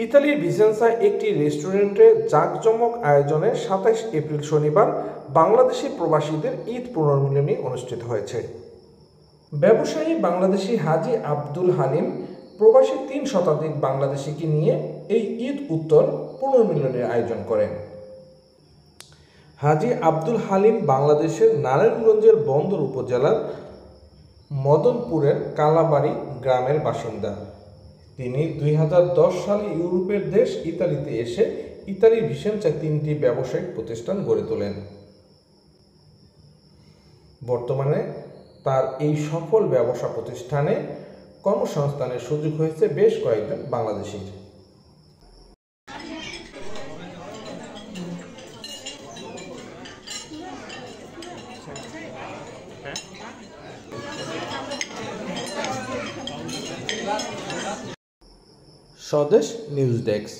ইতালির ভিসেন্সায় একটি রেস্টুরেন্টে জাঁকজমক আয়োজনে ২৭ এপ্রিল শনিবার বাংলাদেশি প্রবাসীদের ঈদ পুনর্মিলনী অনুষ্ঠিত হয়েছে। ব্যবসায়ী বাংলাদেশি হাজী আব্দুল হালিম প্রবাসী ৩ শতাধিক বাংলাদেশিকে নিয়ে এই ঈদ উত্তর পুনর্মিলনীর আয়োজন করেন। হাজী আব্দুল হালিম বাংলাদেশের নারায়ণগঞ্জের বন্দর উপজেলার মদনপুরের কালাবাড়ি গ্রামের বাসিন্দা। তিনি ২০১০ সালে ইউরোপের দেশ ইতালিতে এসে ইতালির ভিসেন্সায় ৩টি ব্যবসায়িক প্রতিষ্ঠান গড়ে তোলেন। বর্তমানে তার এই সফল ব্যবসা প্রতিষ্ঠানে কর্মসংস্থানের সুযোগ হয়েছে বেশ কয়েকজন বাংলাদেশির। স্বদেশ নিউজ ডেস্ক।